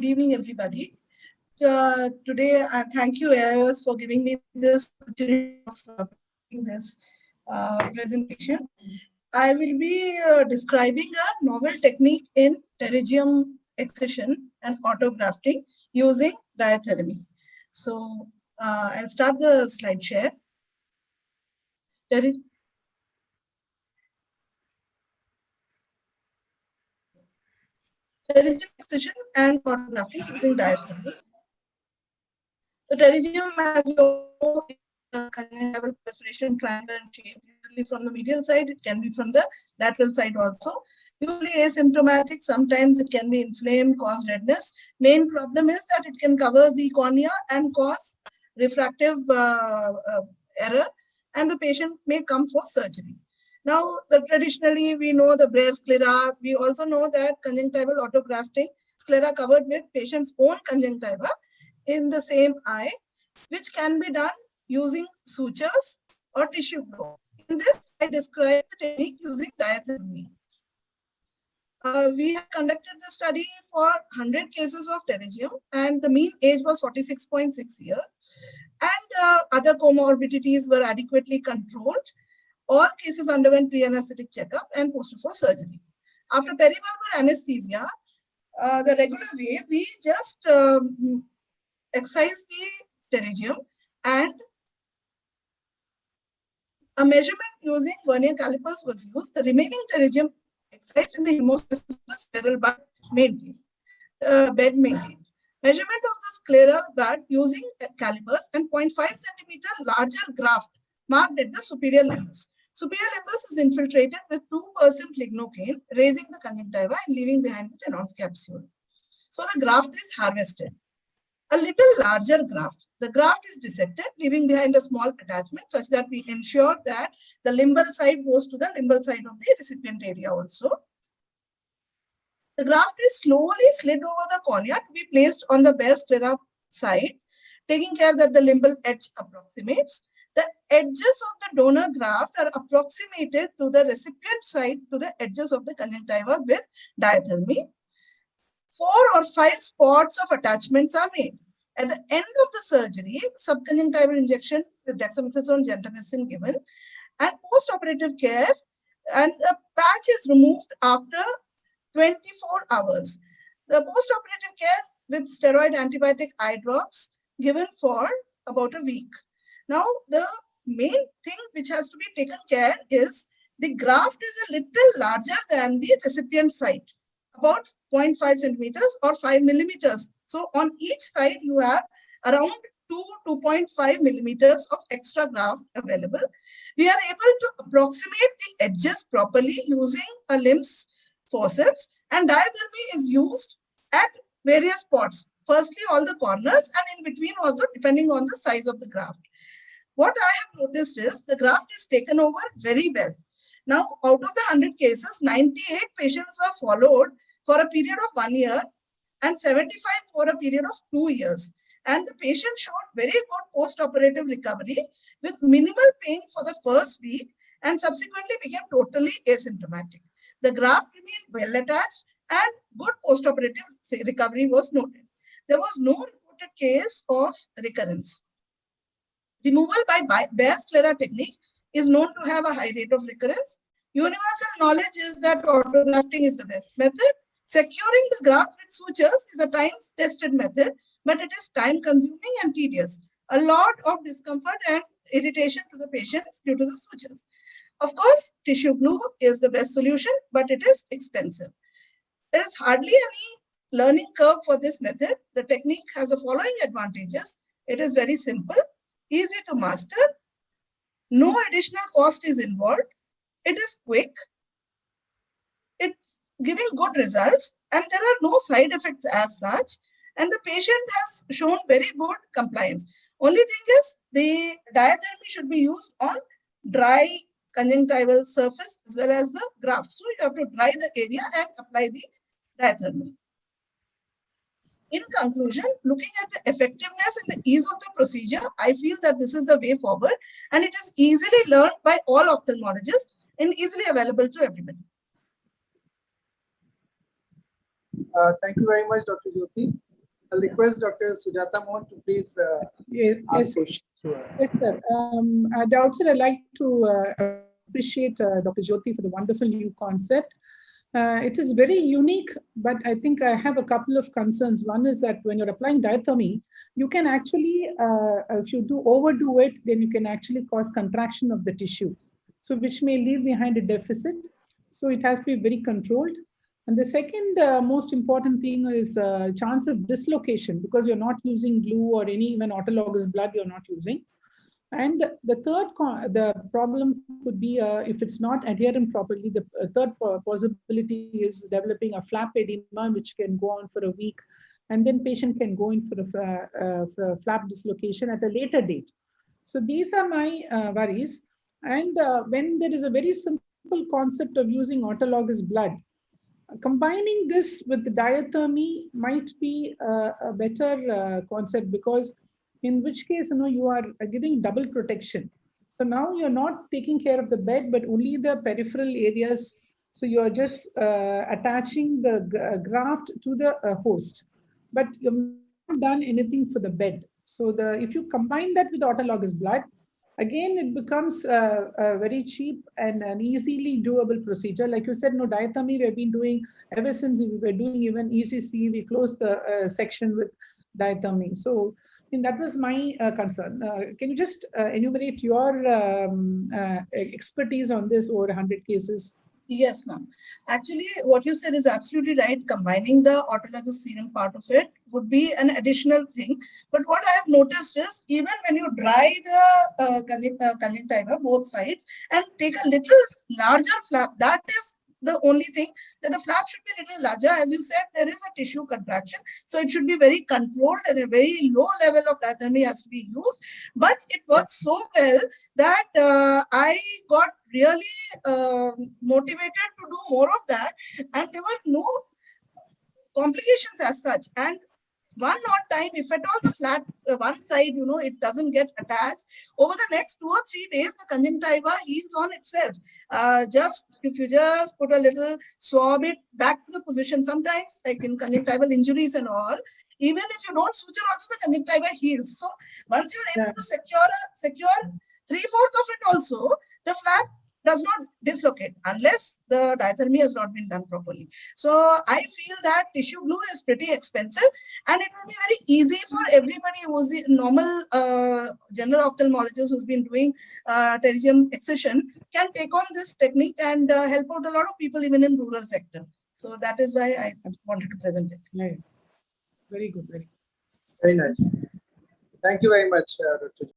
Good evening, everybody. Today, I thank you, AIOS, for giving me this opportunity of presenting this presentation. I will be describing a novel technique in pterygium excision and autografting using diathermy. So, I'll start the slide share. Pterygium excision and autografting using diathermy. So pterygium, as you know, is a conjunctival proliferation triangle in shape. Usually from the medial side, it can be from the lateral side also. Usually asymptomatic, sometimes it can be inflamed, cause redness. Main problem is that it can cover the cornea and cause refractive error, and the patient may come for surgery. Now, traditionally, we know the Bayer sclera. We also know that conjunctival autografting, sclera covered with patient's own conjunctiva in the same eye, which can be done using sutures or tissue glue. In this, I describe the technique using diathermy. We have conducted the study for 100 cases of pterygium, and the mean age was 46.6 years. And other comorbidities were adequately controlled. All cases underwent pre-anesthetic checkup and posted for surgery. After peribulbar anesthesia, the regular way, we just excise the pterygium, and a measurement using vernier calipers was used. The remaining pterygium excised in the hemostasis of the scleral bud bed maintained. Measurement of the scleral bud using calipers and 0.5 centimeter larger graft marked at the superior limbus. Superior limbus is infiltrated with 2% lignocaine, raising the conjunctiva and leaving behind the Tenon's capsule. So the graft is harvested. A little larger graft. The graft is dissected, leaving behind a small attachment such that we ensure that the limbal side goes to the limbal side of the recipient area also. The graft is slowly slid over the cornea to be placed on the Bayer sclera side, taking care that the limbal edge approximates. The edges of the donor graft are approximated to the recipient side to the edges of the conjunctiva with diathermy. 4 or 5 spots of attachments are made. At the end of the surgery, subconjunctival injection with dexamethasone gentamicin given, and post-operative care, and the patch is removed after 24 hours. The post-operative care with steroid antibiotic eye drops given for about a week. Now, the main thing which has to be taken care is the graft is a little larger than the recipient side, about 0.5 centimeters or 5 millimeters. So on each side, you have around 2.5 millimeters of extra graft available. We are able to approximate the edges properly using a LIMS forceps, and diathermy is used at various spots. Firstly, all the corners, and in between also, depending on the size of the graft. What I have noticed is the graft is taken over very well. Now, out of the 100 cases, 98 patients were followed for a period of 1 year and 75 for a period of 2 years. And the patient showed very good post-operative recovery with minimal pain for the first week and subsequently became totally asymptomatic. The graft remained well attached and good post-operative recovery was noted. There was no reported case of recurrence. Removal by Bayer sclera technique is known to have a high rate of recurrence. Universal knowledge is that autografting is the best method. Securing the graft with sutures is a time-tested method, but it is time-consuming and tedious. A lot of discomfort and irritation to the patients due to the sutures. Of course, tissue glue is the best solution, but it is expensive. There is hardly any learning curve for this method. The technique has the following advantages. It is very simple, easy to master. No additional cost is involved. It is quick. It's giving good results, and there are no side effects as such. And the patient has shown very good compliance. Only thing is the diathermy should be used on dry conjunctival surface as well as the graft. So you have to dry the area and apply the diathermy. In conclusion, looking at the effectiveness and the ease of the procedure, I feel that this is the way forward, and it is easily learned by all ophthalmologists and easily available to everybody. Thank you very much, Dr. Jyoti. I'll request Dr. Sujata Mohan to please ask questions. Yes, sir. At the outset, I'd like to appreciate Dr. Jyoti for the wonderful new concept. It is very unique, but I think I have a couple of concerns. One is that when you're applying diathermy, you can actually, if you overdo it, then you can actually cause contraction of the tissue, so which may leave behind a deficit. So it has to be very controlled. And the second most important thing is chance of dislocation, because you're not using glue or any even autologous blood you're not using. And the the problem could be if it's not adhering properly, the third possibility is developing a flap edema, which can go on for a week, and then patient can go in for a flap dislocation at a later date. So these are my worries. And when there is a very simple concept of using autologous blood, combining this with the diathermy might be a better concept, because in which case, you are giving double protection. So now you're not taking care of the bed, but only the peripheral areas. So you're just attaching the graft to the host, but you've not done anything for the bed. So if you combine that with autologous blood, again, it becomes a very cheap and an easily doable procedure. Like you said, no, diathermy we've been doing ever since we were doing even ECC, we closed the section with diathermy. So that was my concern. Can you just enumerate your expertise on this over 100 cases? Yes, ma'am. Actually, what you said is absolutely right. Combining the autologous serum part of it would be an additional thing. But what I have noticed is, even when you dry the conjunctiva, both sides, and take a little larger flap, that is the only thing, that the flap should be a little larger. As you said, there is a tissue contraction. So it should be very controlled, and a very low level of diathermy has to be used. But it works so well that I got really motivated to do more of that. And there were no complications as such. And one odd time, if at all the flat one side, it doesn't get attached, over the next 2 or 3 days, the conjunctiva heals on itself. If you just put a little, swab it back to the position, sometimes like in conjunctival injuries and all, even if you don't suture also, the conjunctiva heals. So once you're able to secure 3/4 of it also, the flap does not dislocate unless the diathermy has not been done properly. So I feel that tissue glue is pretty expensive, and it will be very easy for everybody who's a normal general ophthalmologist who's been doing pterygium excision can take on this technique and help out a lot of people even in rural sector. So that is why I wanted to present it. Yeah. Very good. Very nice. Thank you very much, Dr.